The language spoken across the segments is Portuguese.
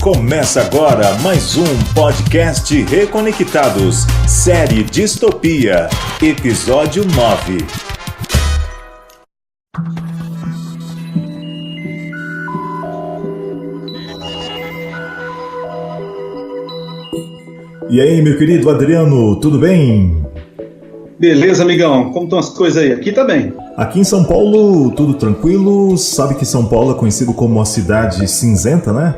Começa agora mais um podcast Reconectados, série Distopia, episódio 9. E aí, meu querido Adriano, tudo bem? Beleza, amigão. Como estão as coisas aí? Aqui tá bem. Aqui em São Paulo, tudo tranquilo. Sabe que São Paulo é conhecido como uma cidade cinzenta, né?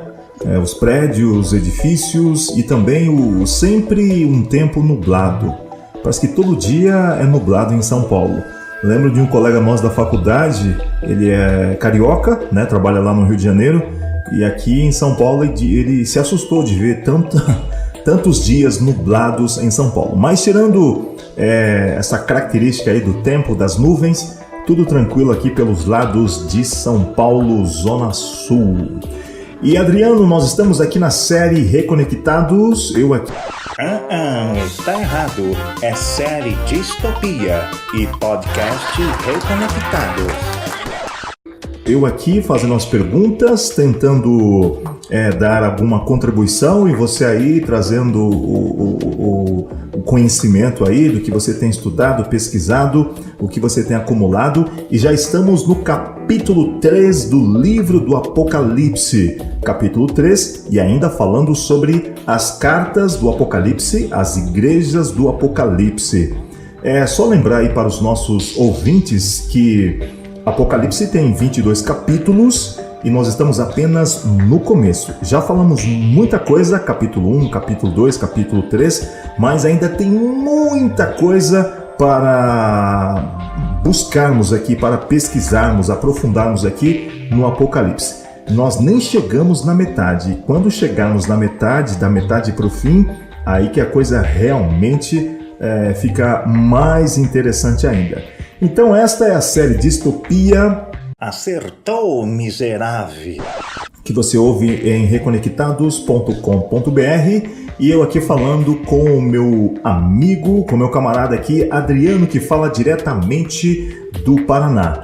Os prédios, os edifícios e também sempre um tempo nublado. Parece que todo dia é nublado em São Paulo. Lembro de um colega nosso da faculdade, ele é carioca, né? Trabalha lá no Rio de Janeiro. E aqui em São Paulo ele se assustou de ver tantos dias nublados em São Paulo. Mas tirando essa característica aí do tempo, das nuvens, tudo tranquilo aqui pelos lados de São Paulo, Zona Sul. E Adriano, nós estamos aqui na série Reconectados, eu aqui... Está errado. É série Distopia e podcast Reconectados. Eu aqui fazendo as perguntas, tentando dar alguma contribuição e você aí trazendo o conhecimento aí do que você tem estudado, pesquisado, o que você tem acumulado. E já estamos no capítulo 3 do livro do Apocalipse. Capítulo 3, e ainda falando sobre as cartas do Apocalipse, as igrejas do Apocalipse. É só lembrar aí para os nossos ouvintes que Apocalipse tem 22 capítulos e nós estamos apenas no começo. Já falamos muita coisa, capítulo 1, capítulo 2, capítulo 3, mas ainda tem muita coisa para buscarmos aqui, para pesquisarmos, aprofundarmos aqui no Apocalipse. Nós nem chegamos na metade. Quando chegarmos na metade, da metade para o fim, aí que a coisa realmente fica mais interessante ainda. Então esta é a série Distopia. Acertou, miserável! Que você ouve em reconectados.com.br e eu aqui falando com o meu amigo, com o meu camarada aqui, Adriano, que fala diretamente do Paraná.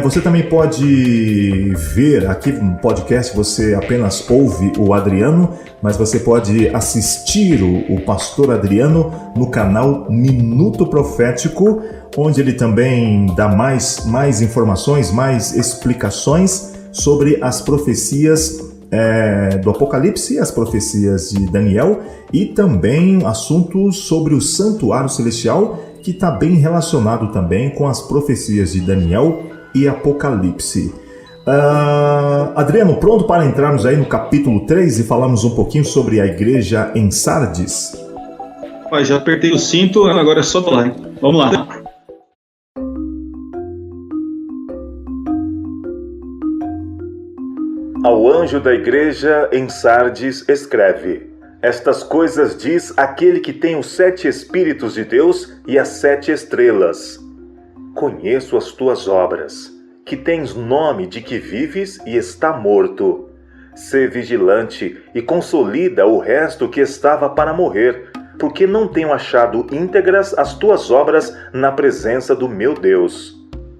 Você também pode ver aqui no podcast, você apenas ouve o Adriano, mas você pode assistir o pastor Adriano no canal Minuto Profético, onde ele também dá mais informações, mais explicações sobre as profecias do Apocalipse, as profecias de Daniel e também assuntos sobre o Santuário Celestial, que está bem relacionado também com as profecias de Daniel e Apocalipse. Adriano, pronto para entrarmos aí no capítulo 3 e falarmos um pouquinho sobre a igreja em Sardes? Já apertei o cinto, agora é só lá, hein? Vamos lá. Ao anjo da igreja em Sardes escreve: Estas coisas diz aquele que tem os 7 Espíritos de Deus e as 7 estrelas. Conheço as tuas obras, que tens nome de que vives e está morto. Sê vigilante e consolida o resto que estava para morrer, porque não tenho achado íntegras as tuas obras na presença do meu Deus.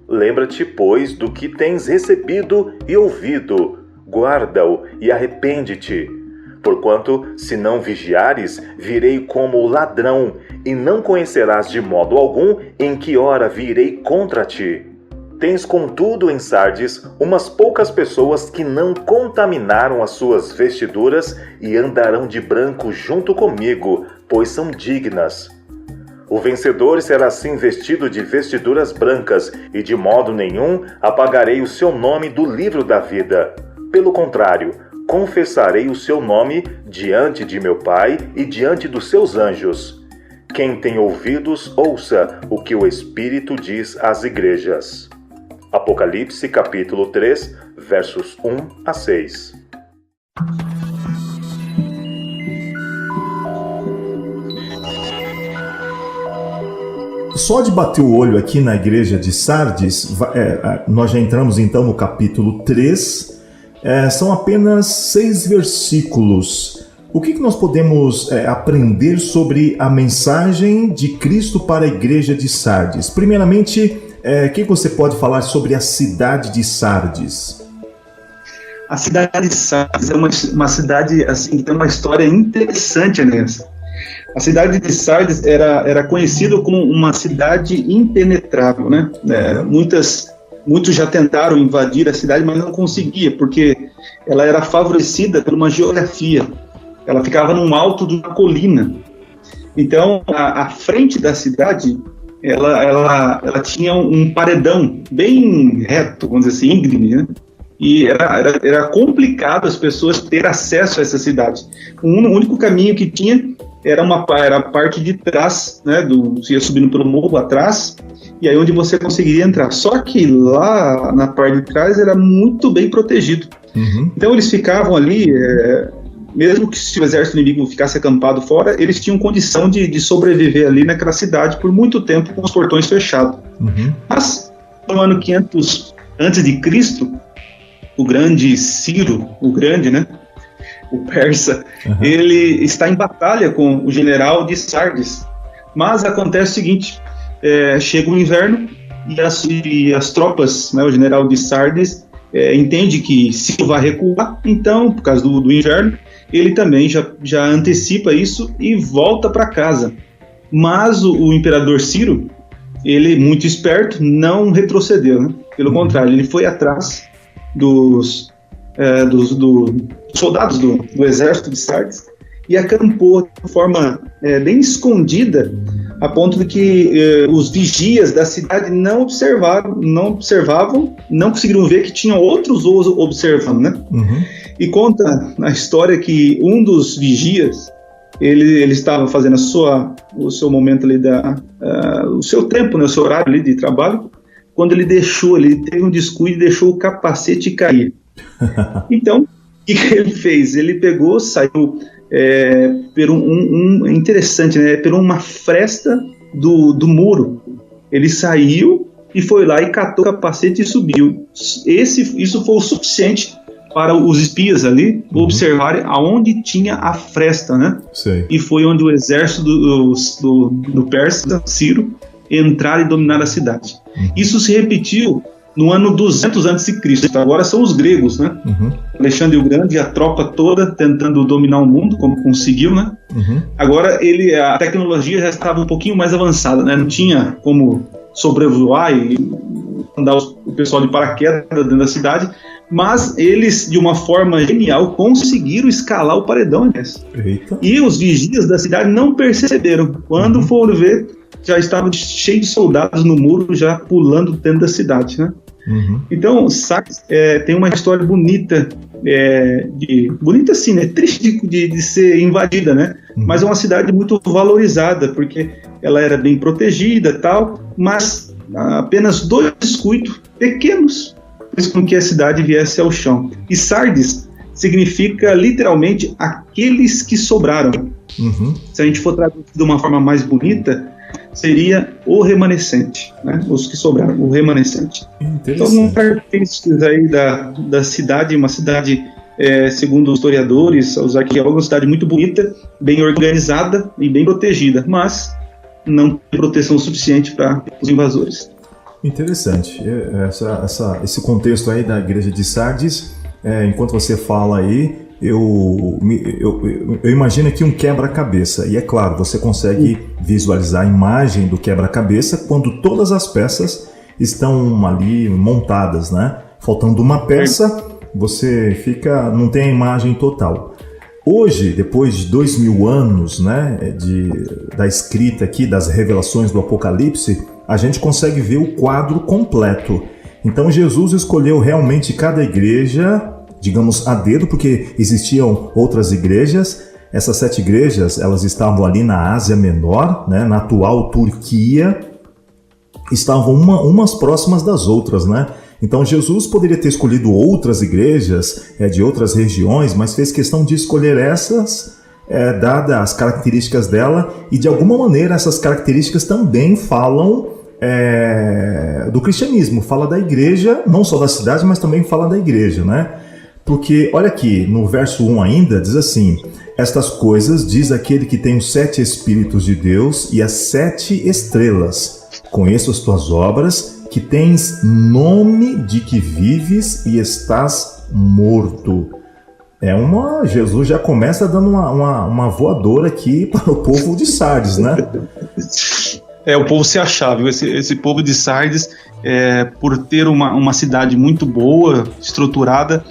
Lembra-te, pois, do que tens recebido e ouvido, guarda-o e arrepende-te. Porquanto, se não vigiares, virei como ladrão, e não conhecerás de modo algum em que hora virei contra ti. Tens, contudo, em Sardes, umas poucas pessoas que não contaminaram as suas vestiduras e andarão de branco junto comigo, pois são dignas. O vencedor será assim vestido de vestiduras brancas, e de modo nenhum apagarei o seu nome do livro da vida. Pelo contrário, confessarei o seu nome diante de meu Pai e diante dos seus anjos. Quem tem ouvidos, ouça o que o Espírito diz às igrejas. Apocalipse capítulo 3, versos 1 a 6. Só de bater o olho aqui na igreja de Sardes, nós já entramos então no capítulo 3. São apenas 6 versículos. O que nós podemos aprender sobre a mensagem de Cristo para a igreja de Sardes? Primeiramente, o que você pode falar sobre a cidade de Sardes? A cidade de Sardes é uma cidade assim, que tem uma história interessante nessa. A cidade de Sardes era conhecida como uma cidade impenetrável, né? Muitos já tentaram invadir a cidade, mas não conseguia, porque ela era favorecida por uma geografia. Ela ficava no alto de uma colina. Então, a frente da cidade, ela tinha um paredão bem reto, vamos dizer assim, íngreme, né? E era complicado as pessoas ter acesso a essa cidade. O único caminho que tinha era a parte de trás, né? Você ia subindo pelo morro atrás, e aí onde você conseguiria entrar. Só que lá na parte de trás era muito bem protegido. Uhum. Então eles ficavam ali, mesmo que se o exército inimigo ficasse acampado fora, eles tinham condição de sobreviver ali naquela cidade por muito tempo com os portões fechados. Uhum. Mas no ano 500 antes de Cristo, o grande Ciro, né? O persa, ele está em batalha com o general de Sardes. Mas acontece o seguinte, chega o inverno e as tropas, né, o general de Sardes, entende que Ciro vai recuar, então, por causa do inverno, ele também já antecipa isso e volta para casa. Mas o imperador Ciro, ele, muito esperto, não retrocedeu, né? Pelo contrário, ele foi atrás dos soldados do exército de Sardes e acampou de forma bem escondida, a ponto de que os vigias da cidade não observavam, não conseguiram ver que tinham outros observando, né? Uhum. E conta na história que um dos vigias, ele estava fazendo o seu momento ali, o seu tempo, né, o seu horário ali de trabalho, quando ele teve um descuido e deixou o capacete cair. Então, o que ele fez? Ele pegou, saiu interessante, né? Por uma fresta do muro. Ele saiu e foi lá e catou o capacete e subiu. Isso foi o suficiente para os espias ali observarem aonde tinha a fresta, né? Sim. E foi onde o exército do persa, Ciro, entrar e dominar a cidade. Isso se repetiu no ano 200 a.C. Agora são os gregos, né? Alexandre o Grande e a tropa toda tentando dominar o mundo, como conseguiu, né? Agora a tecnologia já estava um pouquinho mais avançada, né? Não tinha como sobrevoar e mandar o pessoal de paraquedas dentro da cidade, mas eles, de uma forma genial, conseguiram escalar o paredão. E os vigias da cidade não perceberam. Quando foram ver, já estava cheio de soldados no muro, já pulando dentro da cidade, né? Então, Sardes tem uma história bonita, bonita assim, né? Triste de ser invadida, né? Mas é uma cidade muito valorizada, porque ela era bem protegida e tal, mas apenas 2 descuidos pequenos fez com que a cidade viesse ao chão. E Sardes significa literalmente aqueles que sobraram. Se a gente for traduzir de uma forma mais bonita, seria o remanescente, né? Os que sobraram, o remanescente. Então, uma característica aí da cidade, uma cidade, segundo os historiadores, os arqueólogos, uma cidade muito bonita, bem organizada e bem protegida, mas não tem proteção suficiente para os invasores. Interessante. Esse contexto aí da igreja de Sardes, enquanto você fala aí, eu imagino aqui um quebra-cabeça, e é claro, você consegue visualizar a imagem do quebra-cabeça quando todas as peças estão ali montadas, né? Faltando uma peça, você não tem a imagem total. Hoje, depois de 2000 anos, né, da escrita aqui, das revelações do Apocalipse, a gente consegue ver o quadro completo. Então Jesus escolheu realmente cada igreja, digamos, a dedo, porque existiam outras igrejas. Essas 7 igrejas, elas estavam ali na Ásia Menor, né, na atual Turquia, estavam umas próximas das outras, né? Então Jesus poderia ter escolhido outras igrejas de outras regiões, mas fez questão de escolher essas, dadas as características dela, e de alguma maneira essas características também falam do cristianismo, fala da igreja, não só da cidade, mas também fala da igreja, né? Porque, olha aqui, no verso 1 ainda, diz assim: estas coisas diz aquele que tem os 7 Espíritos de Deus e as 7 estrelas. Conheço as tuas obras, que tens nome de que vives e estás morto. Jesus já começa dando uma voadora aqui para o povo de Sardes, né? O povo se achava, viu? Esse povo de Sardes, por ter uma cidade muito boa, estruturada,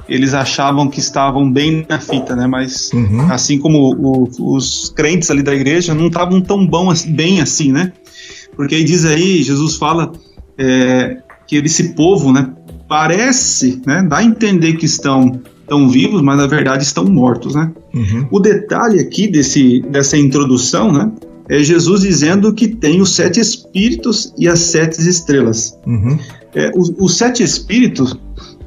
eles achavam que estavam bem na fita, né? Mas assim como os crentes ali da igreja não estavam tão bem assim, né? Porque aí diz aí, Jesus fala que esse povo, né, parece, né, dá a entender que estão vivos, mas na verdade estão mortos, né? O detalhe aqui dessa introdução, né, é Jesus dizendo que tem os 7 espíritos e as 7 estrelas. Os 7 espíritos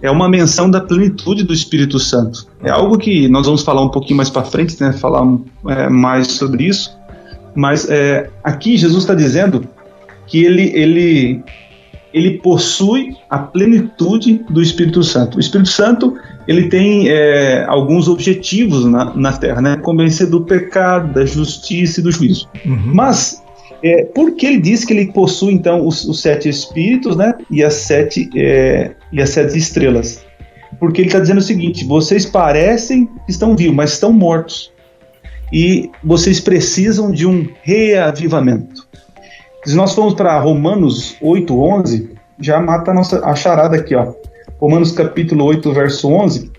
é uma menção da plenitude do Espírito Santo. É algo que nós vamos falar um pouquinho mais para frente, né, falar mais sobre isso. Mas aqui Jesus está dizendo que ele possui a plenitude do Espírito Santo. O Espírito Santo, ele tem alguns objetivos na Terra, né? Convencer do pecado, da justiça e do juízo. Mas, por que ele diz que ele possui, então, os 7 espíritos, né? E as 7 estrelas? Porque ele está dizendo o seguinte: vocês parecem que estão vivos, mas estão mortos. E vocês precisam de um reavivamento. Se nós formos para Romanos 8:11, já mata a charada aqui, ó. Romanos capítulo 8, verso 11,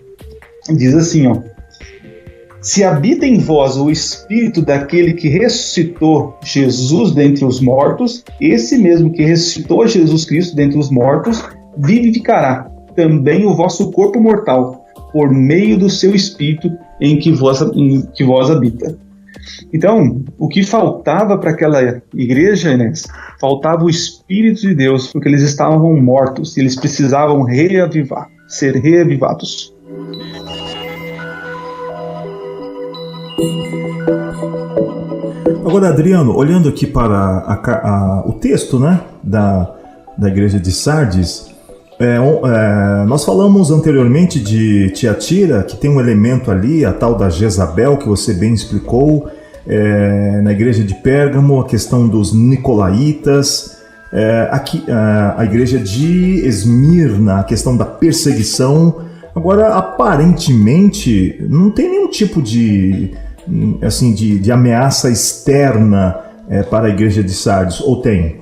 diz assim, ó: se habita em vós o espírito daquele que ressuscitou Jesus dentre os mortos, esse mesmo que ressuscitou Jesus Cristo dentre os mortos, vivificará também o vosso corpo mortal, por meio do seu espírito em que vós habita. Então, o que faltava para aquela igreja, Inês? Faltava o Espírito de Deus, porque eles estavam mortos e eles precisavam ser reavivados. Agora, Adriano, olhando aqui para o texto, né, da igreja de Sardes, nós falamos anteriormente de Tiatira, que tem um elemento ali, a tal da Jezabel, que você bem explicou, na igreja de Pérgamo, a questão dos Nicolaitas, aqui a igreja de Esmirna, a questão da perseguição. Agora, aparentemente, não tem nenhum tipo de ameaça externa para a igreja de Sardes, ou tem?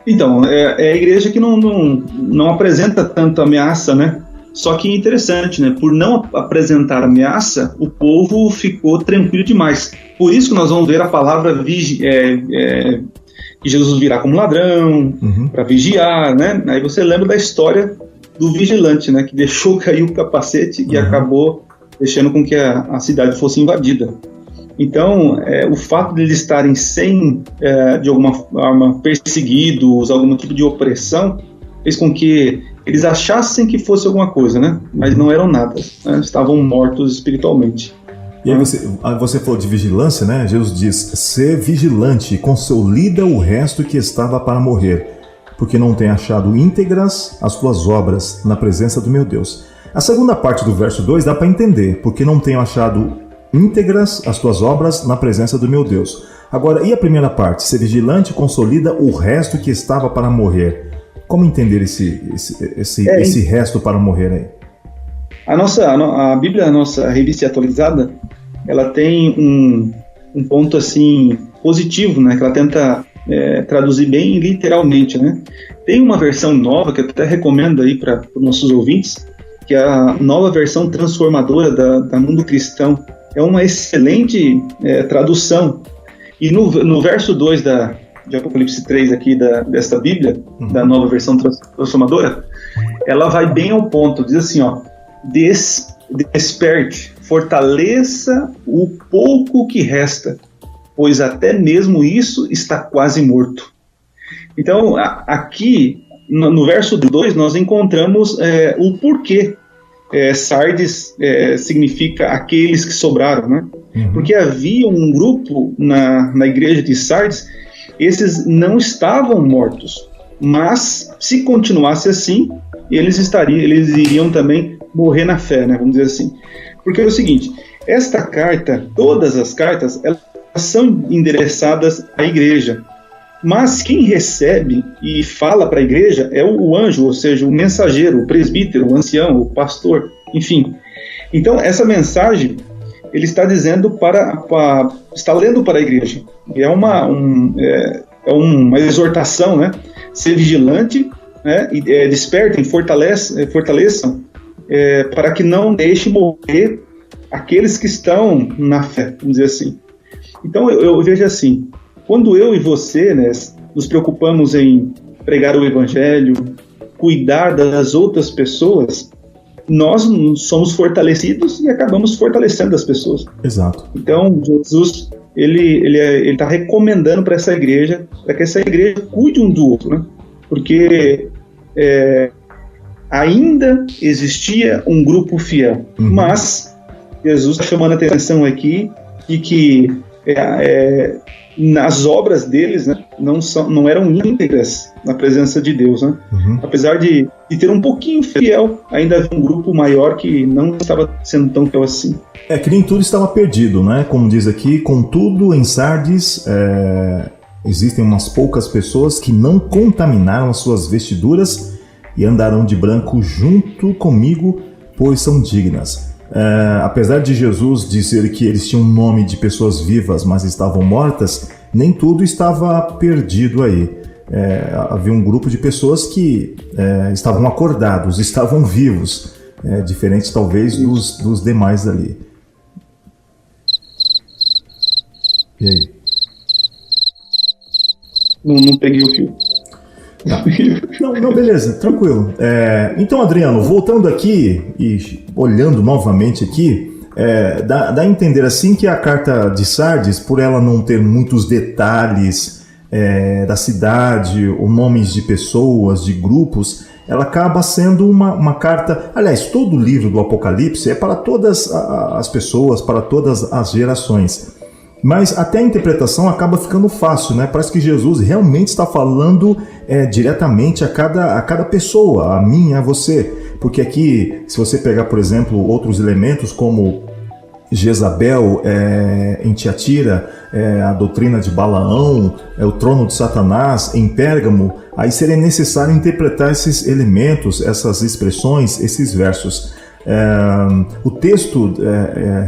Então, é a igreja que não apresenta tanta ameaça, né? Só que é interessante, né? Por não apresentar ameaça, o povo ficou tranquilo demais. Por isso que nós vamos ver a palavra que Jesus virá como ladrão, para vigiar, né? Aí você lembra da história do vigilante, né? Que deixou cair o capacete e acabou deixando com que a cidade fosse invadida. Então, o fato de eles estarem de alguma forma, perseguidos, algum tipo de opressão, fez com que eles achassem que fosse alguma coisa, né? Mas não eram nada, né? Estavam mortos espiritualmente. E aí você falou de vigilância, né? Jesus diz: ser vigilante e consolida o resto que estava para morrer, porque não tem achado íntegras as tuas obras na presença do meu Deus. A segunda parte do verso 2 dá para entender, porque não tenho achado íntegras as tuas obras na presença do meu Deus. Agora, e a primeira parte? Ser vigilante consolida o resto que estava para morrer. Como entender esse resto para morrer aí? A Bíblia, a nossa revista atualizada, ela tem um ponto assim positivo, né? Que ela tenta traduzir bem literalmente, né? Tem uma versão nova que eu até recomendo aí para os nossos ouvintes, que é a nova versão transformadora da Mundo Cristão. É uma excelente tradução. E no verso 2 de Apocalipse 3 aqui desta Bíblia, da nova versão transformadora, ela vai bem ao ponto. Diz assim, ó: desperte, fortaleça o pouco que resta, pois até mesmo isso está quase morto. Então, aqui, no verso 2, nós encontramos o porquê. Sardes significa aqueles que sobraram, né? Porque havia um grupo na igreja de Sardes, esses não estavam mortos, mas se continuasse assim, eles iriam também morrer na fé, né? Vamos dizer assim. Porque é o seguinte: esta carta, todas as cartas, elas são endereçadas à igreja. Mas quem recebe e fala para a igreja é o anjo, ou seja, o mensageiro, o presbítero, o ancião, o pastor, enfim. Então, essa mensagem, ele está dizendo está lendo para a igreja. É uma exortação, né? Ser vigilante, né? E despertem, fortaleçam, para que não deixe morrer aqueles que estão na fé, vamos dizer assim. Então, eu vejo assim, quando eu e você, né, nos preocupamos em pregar o evangelho, cuidar das outras pessoas, nós somos fortalecidos e acabamos fortalecendo as pessoas. Exato. Então, Jesus, ele está recomendando para essa igreja, para que essa igreja cuide um do outro, né? Porque ainda existia um grupo fiel, mas Jesus está chamando a atenção aqui de que nas obras deles, né, não eram íntegras na presença de Deus, né? Apesar de ter um pouquinho fiel, ainda havia um grupo maior que não estava sendo tão fiel assim. Que nem tudo estava perdido, né? Como diz aqui, contudo, em Sardes existem umas poucas pessoas que não contaminaram as suas vestiduras e andarão de branco junto comigo, pois são dignas. Apesar de Jesus dizer que eles tinham um nome de pessoas vivas, mas estavam mortas, nem tudo estava perdido aí. Havia um grupo de pessoas que estavam acordados, estavam vivos, diferente talvez dos demais ali. E aí? Não peguei o fio. Não, beleza, tranquilo. Então, Adriano, voltando aqui e olhando novamente aqui, dá a entender assim que a carta de Sardes, por ela não ter muitos detalhes da cidade, ou nomes de pessoas, de grupos, ela acaba sendo uma carta. Aliás, todo o livro do Apocalipse é para todas as pessoas, para todas as gerações. Mas até a interpretação acaba ficando fácil, né? Parece que Jesus realmente está falando diretamente a cada pessoa, a mim, a você. Porque aqui, se você pegar, por exemplo, outros elementos como Jezabel em Tiatira, a doutrina de Balaão, o trono de Satanás em Pérgamo, aí seria necessário interpretar esses elementos, essas expressões, esses versos. O texto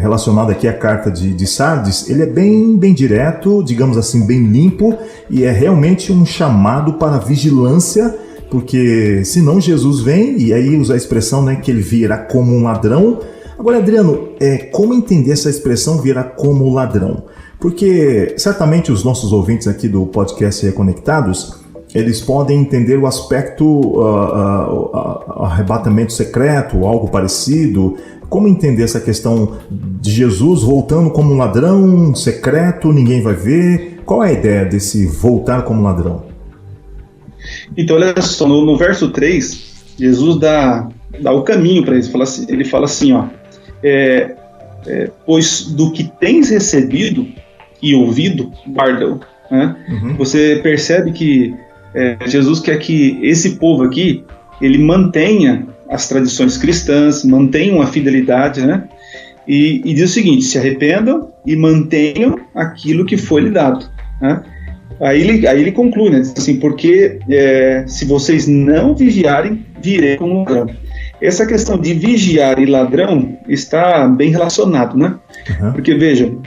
relacionado aqui à carta de Sardes, ele é bem direto, digamos assim, bem limpo, e é realmente um chamado para vigilância, porque senão Jesus vem, e aí usa a expressão, né, que ele virá como um ladrão. Agora, Adriano, como entender essa expressão virá como ladrão? Porque certamente os nossos ouvintes aqui do podcast Reconectados, eles podem entender o aspecto arrebatamento secreto, algo parecido. Como entender essa questão de Jesus voltando como um ladrão secreto, ninguém vai ver? Qual é a ideia desse voltar como ladrão? Então, olha só, no verso 3, Jesus dá o caminho para eles. Ele fala assim, ó, pois do que tens recebido e ouvido, guarda-o. Né? Você percebe que Jesus quer que esse povo aqui, ele mantenha as tradições cristãs, mantenha a fidelidade, né? E diz o seguinte: se arrependam e mantenham aquilo que foi lhe dado, né? Aí ele conclui, né? Diz assim, porque se vocês não vigiarem, virei como ladrão. Essa questão de vigiar e ladrão está bem relacionado, né? Porque, vejam,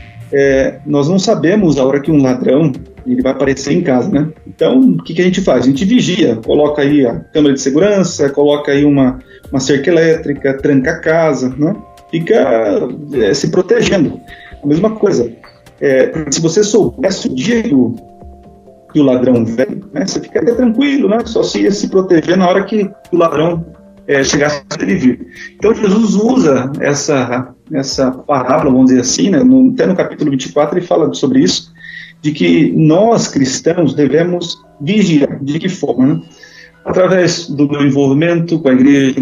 nós não sabemos a hora que um ladrão ele vai aparecer em casa, né? Então, o que a gente faz? A gente vigia, coloca aí a câmera de segurança, coloca aí uma cerca elétrica, tranca a casa, né? Fica se protegendo. A mesma coisa, se você soubesse o dia que o ladrão vem, né, você ficaria tranquilo, né? Só se ia se proteger na hora que o ladrão chegasse a ele vir. Então, Jesus usa essa parábola, vamos dizer assim, né? Até no capítulo 24 ele fala sobre isso, de que nós, cristãos, devemos vigiar. De que forma? Né? Através do meu envolvimento com a igreja,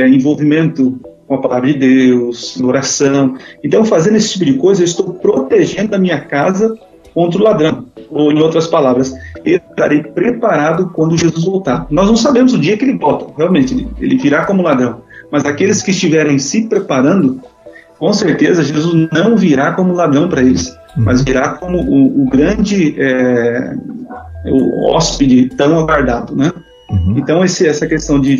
envolvimento com a palavra de Deus, oração. Então, fazendo esse tipo de coisa, eu estou protegendo a minha casa contra o ladrão. Ou, em outras palavras, eu estarei preparado quando Jesus voltar. Nós não sabemos o dia que ele volta, realmente, ele virá como ladrão. Mas aqueles que estiverem se preparando, com certeza, Jesus não virá como ladrão para eles. mas virá como o grande o hóspede tão aguardado, né? Então essa questão de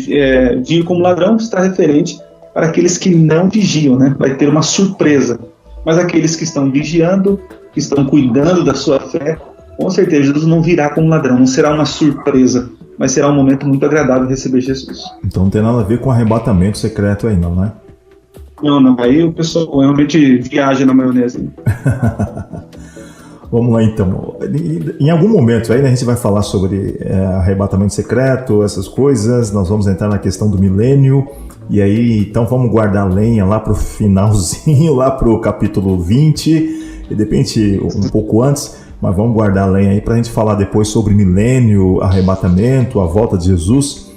vir como ladrão está referente para aqueles que não vigiam, né? Vai ter uma surpresa, mas aqueles que estão vigiando, que estão cuidando da sua fé, com certeza Jesus não virá como ladrão, não será uma surpresa, mas será um momento muito agradável receber Jesus. Então não tem nada a ver com arrebatamento secreto aí não, né? Não, aí o pessoal realmente viaja na maionese. Vamos lá então. Em algum momento aí, né, a gente vai falar sobre arrebatamento secreto, essas coisas, nós vamos entrar na questão do milênio, e aí então vamos guardar a lenha lá pro finalzinho, lá pro capítulo 20, e de repente um pouco antes, mas vamos guardar a lenha aí pra gente falar depois sobre milênio, arrebatamento, a volta de Jesus,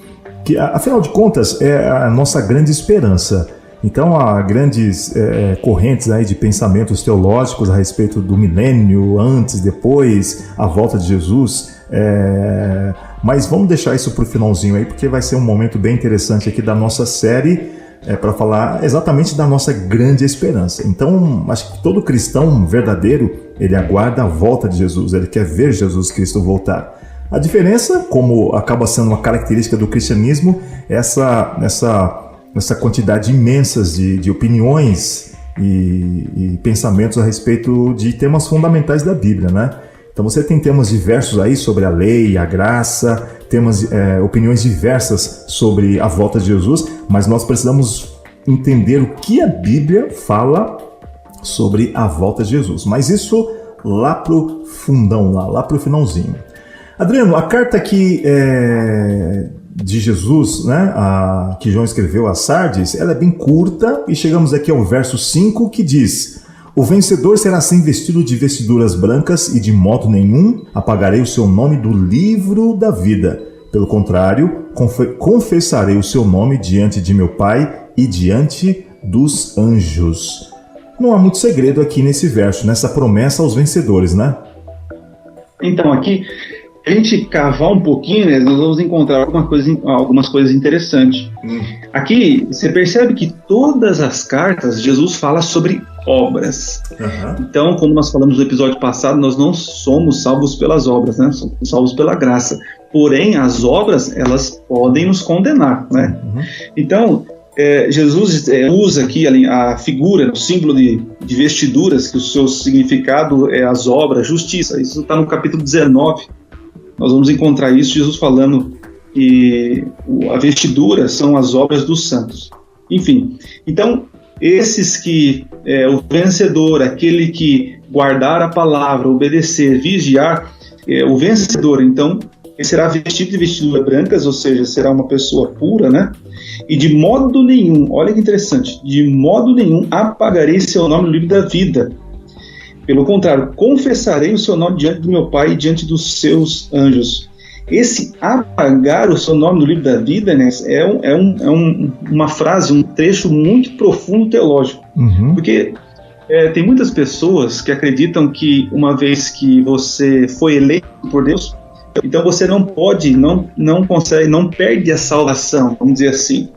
que afinal de contas é a nossa grande esperança. Então há grandes correntes aí de pensamentos teológicos a respeito do milênio, antes, depois, a volta de Jesus, mas vamos deixar isso para o finalzinho aí, porque vai ser um momento bem interessante aqui da nossa série, para falar exatamente da nossa grande esperança. Então acho que todo cristão verdadeiro, ele aguarda a volta de Jesus, ele quer ver Jesus Cristo voltar. A diferença, como acaba sendo uma característica do cristianismo, é essa quantidade imensa de opiniões e pensamentos a respeito de temas fundamentais da Bíblia, né? Então você tem temas diversos aí sobre a lei, a graça, opiniões diversas sobre a volta de Jesus, mas nós precisamos entender o que a Bíblia fala sobre a volta de Jesus. Mas isso lá pro fundão, lá pro finalzinho. Adriano, a carta aqui de Jesus, né, que João escreveu a Sardes, ela é bem curta, e chegamos aqui ao verso 5, que diz: o vencedor será assim vestido de vestiduras brancas, e de modo nenhum apagarei o seu nome do livro da vida. Pelo contrário, confessarei o seu nome diante de meu Pai e diante dos anjos. Não há muito segredo aqui nesse verso, nessa promessa aos vencedores, né? Então, aqui, a gente cavar um pouquinho, né, nós vamos encontrar algumas coisas interessantes. Aqui, você percebe que todas as cartas, Jesus fala sobre obras. Então, como nós falamos no episódio passado, nós não somos salvos pelas obras, né? Somos salvos pela graça. Porém, as obras, elas podem nos condenar, né? Então, Jesus usa aqui a figura, o símbolo de vestiduras, que o seu significado é as obras, justiça. Isso está no capítulo 19. Nós vamos encontrar isso, Jesus falando que a vestidura são as obras dos santos. Enfim, então, esses que o vencedor, aquele que guardar a palavra, obedecer, vigiar, o vencedor, então, ele será vestido de vestiduras brancas, ou seja, será uma pessoa pura, né? E de modo nenhum, olha que interessante, de modo nenhum apagarei seu nome no livro da vida. Pelo contrário, confessarei o seu nome diante do meu Pai e diante dos seus anjos. Esse apagar o seu nome no livro da vida, né, uma frase, um trecho muito profundo teológico. Porque tem muitas pessoas que acreditam que uma vez que você foi eleito por Deus, então você não pode, não consegue, não perde a salvação, vamos dizer assim.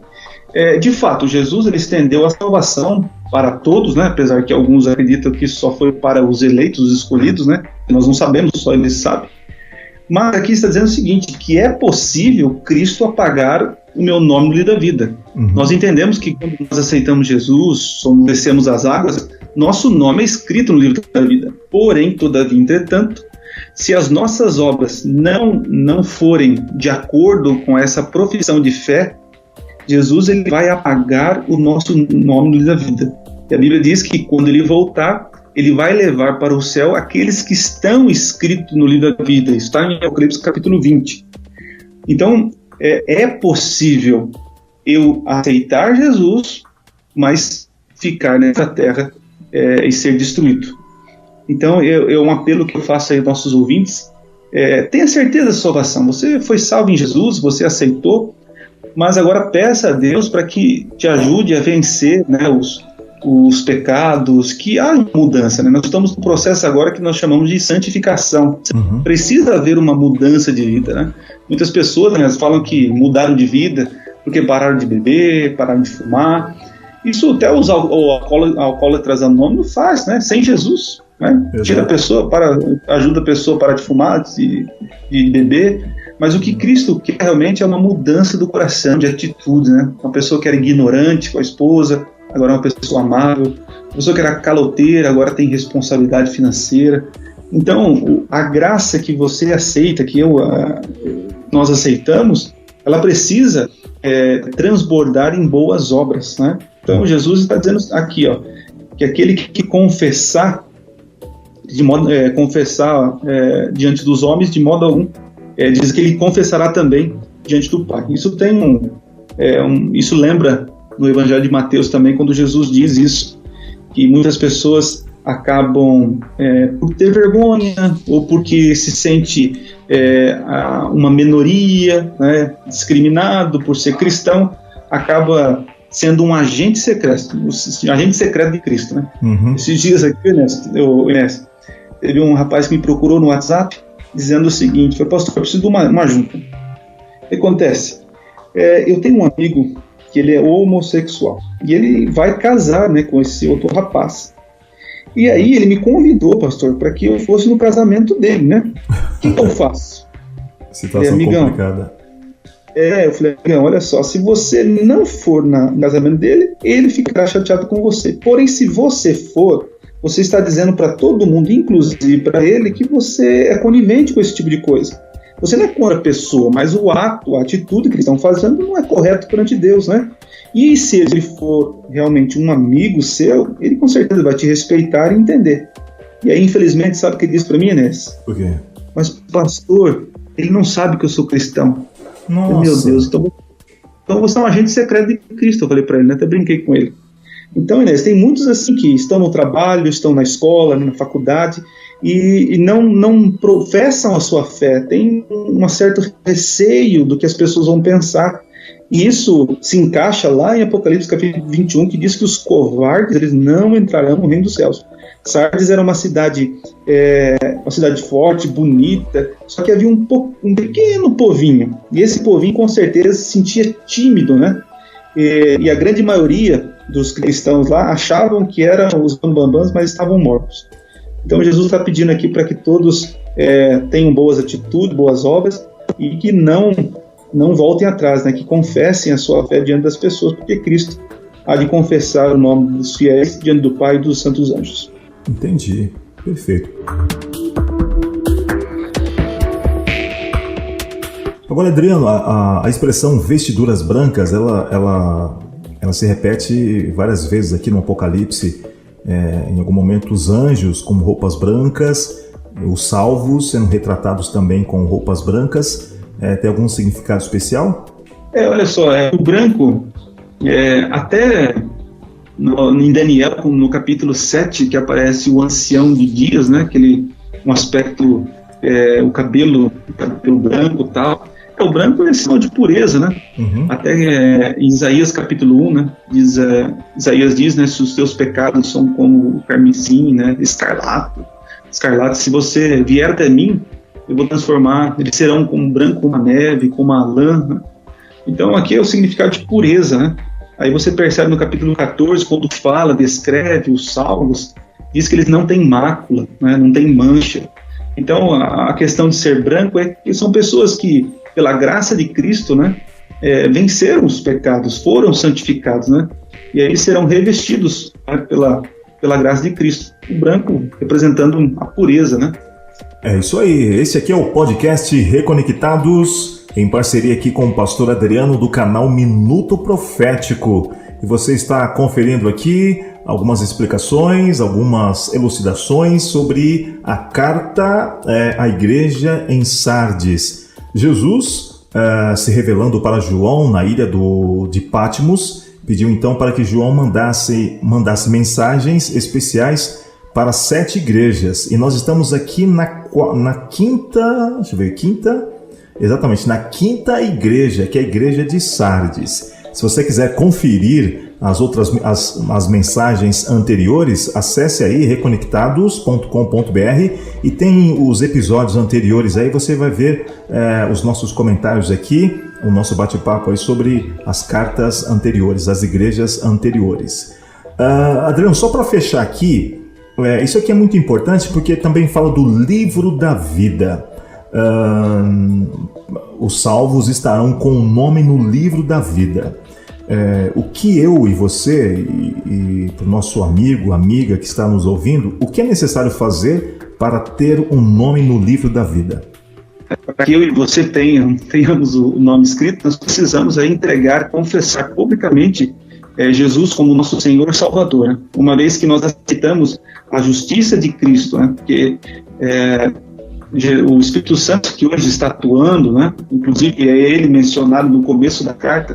De fato, Jesus ele estendeu a salvação para todos, né? Apesar que alguns acreditam que só foi para os eleitos, os escolhidos, né? Nós não sabemos, só ele sabe. Mas aqui está dizendo o seguinte, que é possível Cristo apagar o meu nome no livro da vida. Nós entendemos que quando nós aceitamos Jesus, descemos as águas, nosso nome é escrito no livro da vida. Porém, todavia, entretanto, se as nossas obras não forem de acordo com essa profissão de fé, Jesus ele vai apagar o nosso nome no livro da vida. E a Bíblia diz que quando ele voltar, ele vai levar para o céu aqueles que estão escritos no livro da vida. Isso está em Apocalipse capítulo 20. Então, é possível eu aceitar Jesus, mas ficar nessa terra e ser destruído. Então, é um apelo que eu faço aí aos nossos ouvintes. Tenha certeza da salvação. Você foi salvo em Jesus, você aceitou, mas agora peça a Deus para que te ajude a vencer, né, os pecados, que há mudança, né? Nós estamos no processo agora que nós chamamos de santificação. Precisa haver uma mudança de vida, né? Muitas pessoas, né, falam que mudaram de vida porque pararam de beber, pararam de fumar, Isso até os alcoólatras anônimos faz, né? Sem Jesus, né? Tira a pessoa, ajuda a pessoa a parar de fumar, de beber. Mas o que Cristo quer realmente é uma mudança do coração, de atitude, né? Uma pessoa que era ignorante com a esposa, agora é uma pessoa amável. Uma pessoa que era caloteira, agora tem responsabilidade financeira. Então, a graça que você aceita, que nós aceitamos, ela precisa transbordar em boas obras, né? Então, Jesus está dizendo aqui, ó, que aquele que confessar, diante dos homens, de modo algum, diz que ele confessará também diante do Pai. Isso tem isso lembra no Evangelho de Mateus também, quando Jesus diz isso, que muitas pessoas acabam por ter vergonha ou porque se sente uma minoria, né, discriminado por ser cristão, acaba sendo um agente secreto de Cristo, né? Uhum. Esses dias aqui, Inés, teve um rapaz que me procurou no WhatsApp dizendo o seguinte: foi, pastor, eu preciso de uma ajuda. O que acontece? Eu tenho um amigo que ele é homossexual e ele vai casar, né, com esse outro rapaz. E aí ele me convidou, pastor, para que eu fosse no casamento dele, né? O que eu faço? Situação complicada. Eu falei, amigão, olha só, se você não for no casamento dele, ele ficará chateado com você. Porém, se você for, você está dizendo para todo mundo, inclusive para ele, que você é conivente com esse tipo de coisa. Você não é contra a pessoa, mas o ato, a atitude que eles estão fazendo não é correto perante Deus, né? E se ele for realmente um amigo seu, ele com certeza vai te respeitar e entender. E aí, infelizmente, sabe o que ele disse para mim, Inés? Por quê? Mas, pastor, ele não sabe que eu sou cristão. Nossa. Meu Deus, então você é um agente secreto de Cristo, eu falei para ele, né? Até brinquei com ele. Então, Inés, tem muitos assim que estão no trabalho, estão na escola, na faculdade e não professam a sua fé, tem um certo receio do que as pessoas vão pensar. E isso se encaixa lá em Apocalipse capítulo 21, que diz que os covardes eles não entrarão no reino dos céus. Sardes era uma cidade forte, bonita, só que havia um pequeno povinho, e esse povinho com certeza se sentia tímido, né? E a grande maioria dos cristãos lá achavam que eram os bambambãs, mas estavam mortos. Então Jesus está pedindo aqui para que todos tenham boas atitudes, boas obras, e que não voltem atrás, né? Que confessem a sua fé diante das pessoas, porque Cristo há de confessar o nome dos fiéis diante do Pai e dos santos anjos. Entendi, perfeito. Agora, Adriano, a expressão vestiduras brancas, ela se repete várias vezes aqui no Apocalipse. Em algum momento, os anjos com roupas brancas, os salvos sendo retratados também com roupas brancas. Tem algum significado especial? Olha só, o branco, até em Daniel, no capítulo 7, que aparece o ancião de dias, né? Um aspecto, o cabelo branco e tal. O branco é sinal de pureza, né? Uhum. Até em Isaías capítulo 1, né? Isaías diz, né? Se os teus pecados são como o carmesim, né? Escarlate, se você vier até mim, eu vou transformar, eles serão como branco como a neve, como a lã, né? Então aqui é o significado de pureza, né? Aí você percebe no capítulo 14, quando descreve os salvos, diz que eles não têm mácula, né? Não têm mancha. Então a questão de ser branco é que são pessoas que, pela graça de Cristo, né, venceram os pecados, foram santificados, né? E aí serão revestidos, né, pela graça de Cristo. O branco representando a pureza, né? É isso aí, esse aqui é o podcast Reconectados, em parceria aqui com o pastor Adriano do canal Minuto Profético. E você está conferindo aqui algumas explicações, algumas elucidações sobre a carta à igreja em Sardes. Jesus, se revelando para João na ilha de Patmos, pediu então para que João mandasse mensagens especiais para 7 igrejas. E nós estamos aqui na quinta, exatamente, na quinta igreja, que é a igreja de Sardes. Se você quiser conferir as mensagens anteriores, acesse aí reconectados.com.br e tem os episódios anteriores aí, você vai ver os nossos comentários aqui o nosso bate-papo aí sobre as cartas anteriores, as igrejas anteriores. Adriano, só para fechar aqui, isso aqui é muito importante porque também fala do livro da vida. Os salvos estarão com o nome no livro da vida. O que eu e você e para o nosso amigo, amiga que está nos ouvindo, o que é necessário fazer para ter um nome no livro da vida? Para que eu e você tenhamos o nome escrito, nós precisamos entregar, confessar publicamente Jesus como nosso Senhor e Salvador, né? Uma vez que nós aceitamos a justiça de Cristo, né? Porque o Espírito Santo que hoje está atuando, né? Inclusive é ele mencionado no começo da carta.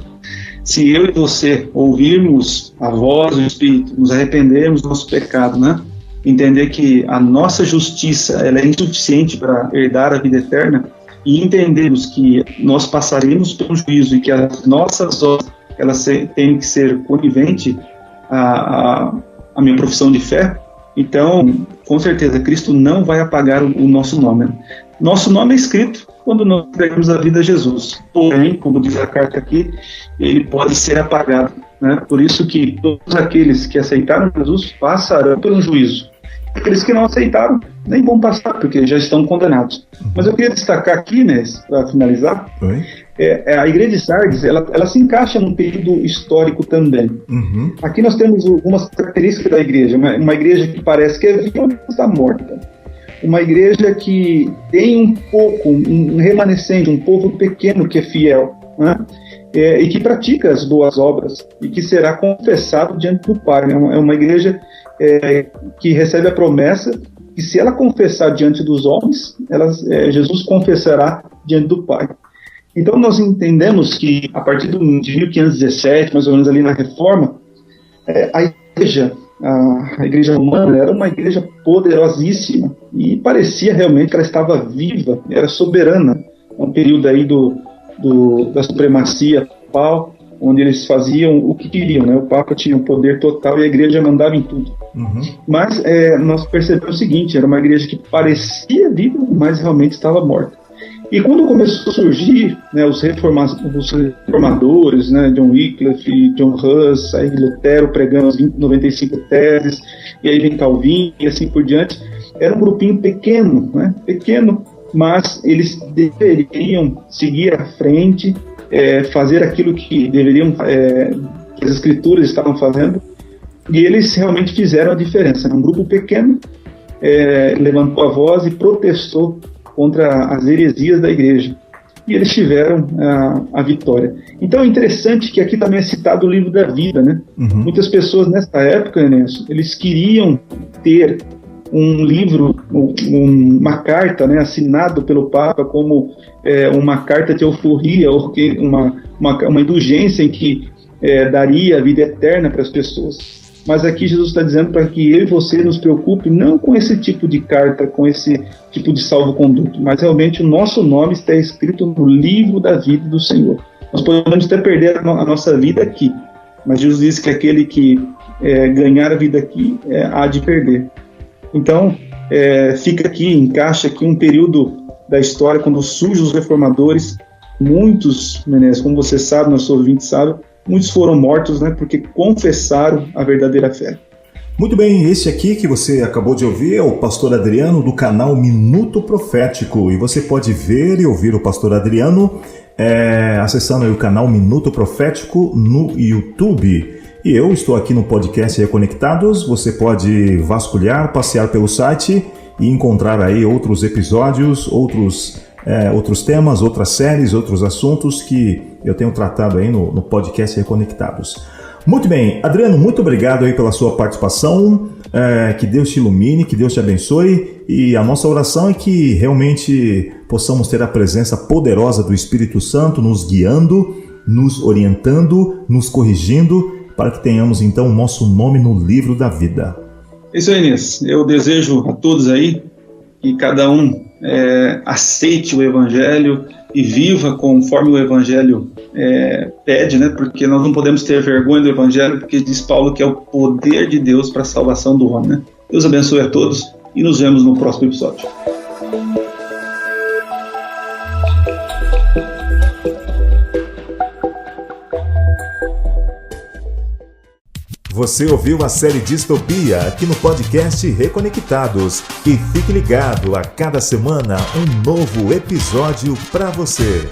Se eu e você ouvirmos a voz do Espírito, nos arrependermos do nosso pecado, né? Entender que a nossa justiça ela é insuficiente para herdar a vida eterna e entendermos que nós passaremos pelo juízo e que as nossas obras elas têm que ser coniventes à minha profissão de fé, então, com certeza, Cristo não vai apagar o nosso nome. Nosso nome é escrito quando nós entregamos a vida a Jesus. Porém, como diz a carta aqui, ele pode ser apagado, né? Por isso que todos aqueles que aceitaram Jesus passarão pelo juízo. Aqueles que não aceitaram nem vão passar, porque já estão condenados. Mas eu queria destacar aqui, né, para finalizar, a igreja de Sardes, ela se encaixa num período histórico também. Uhum. Aqui nós temos algumas características da igreja. Uma igreja que parece que é viva, mas está morta. Uma igreja que tem um pouco, um remanescente, um povo pequeno que é fiel, né? E que pratica as boas obras e que será confessado diante do Pai. É uma igreja que recebe a promessa que se ela confessar diante dos homens, Jesus confessará diante do Pai. Então nós entendemos que a partir de 1517, mais ou menos ali na Reforma, a igreja romana era uma igreja poderosíssima e parecia realmente que ela estava viva, era soberana. Um período aí da supremacia papal, onde eles faziam o que queriam, né? O Papa tinha o poder total e a igreja mandava em tudo. Uhum. Mas nós percebemos o seguinte, era uma igreja que parecia viva, mas realmente estava morta. E quando começou a surgir, né, os reformadores, né, John Wycliffe, John Hus, aí Lutero pregando as 95 teses, e aí vem Calvin e assim por diante, era um grupinho pequeno, né, mas eles deveriam seguir à frente, fazer aquilo que deveriam, que as escrituras estavam fazendo, e eles realmente fizeram a diferença. Um grupo pequeno levantou a voz e protestou contra as heresias da igreja, e eles tiveram a vitória. Então é interessante que aqui também é citado o livro da vida, né? Uhum. Muitas pessoas nessa época, Ernesto, eles queriam ter um livro, uma carta, né, assinado pelo Papa como uma carta de euforia, ou uma indulgência em que daria a vida eterna para as pessoas. Mas aqui Jesus está dizendo para que eu e você nos preocupe não com esse tipo de carta, com esse tipo de salvo-conduto, mas realmente o nosso nome está escrito no livro da vida do Senhor. Nós podemos até perder a nossa vida aqui, mas Jesus disse que aquele que ganhar a vida aqui há de perder. Então, fica aqui, encaixa aqui um período da história quando surgem os reformadores. Muitos, Menezes, como você sabe, nosso ouvinte sabe, muitos foram mortos, né, porque confessaram a verdadeira fé. Muito bem, esse aqui que você acabou de ouvir é o pastor Adriano do canal Minuto Profético, e você pode ver e ouvir o pastor Adriano acessando aí o canal Minuto Profético no YouTube. E eu estou aqui no podcast Reconectados. Você pode vasculhar, passear pelo site e encontrar aí outros episódios, outros temas, outras séries, outros assuntos que eu tenho tratado aí no podcast Reconectados. Muito bem, Adriano, muito obrigado aí pela sua participação, que Deus te ilumine, que Deus te abençoe, e a nossa oração é que realmente possamos ter a presença poderosa do Espírito Santo nos guiando, nos orientando, nos corrigindo, para que tenhamos então o nosso nome no livro da vida. Isso aí, Inês. Eu desejo a todos aí que cada um aceite o Evangelho e viva conforme o Evangelho pede, né? Porque nós não podemos ter vergonha do Evangelho, porque diz Paulo que é o poder de Deus para a salvação do homem, né? Deus abençoe a todos e nos vemos no próximo episódio. Você ouviu a série Distopia aqui no podcast Reconectados. E fique ligado, a cada semana um novo episódio para você.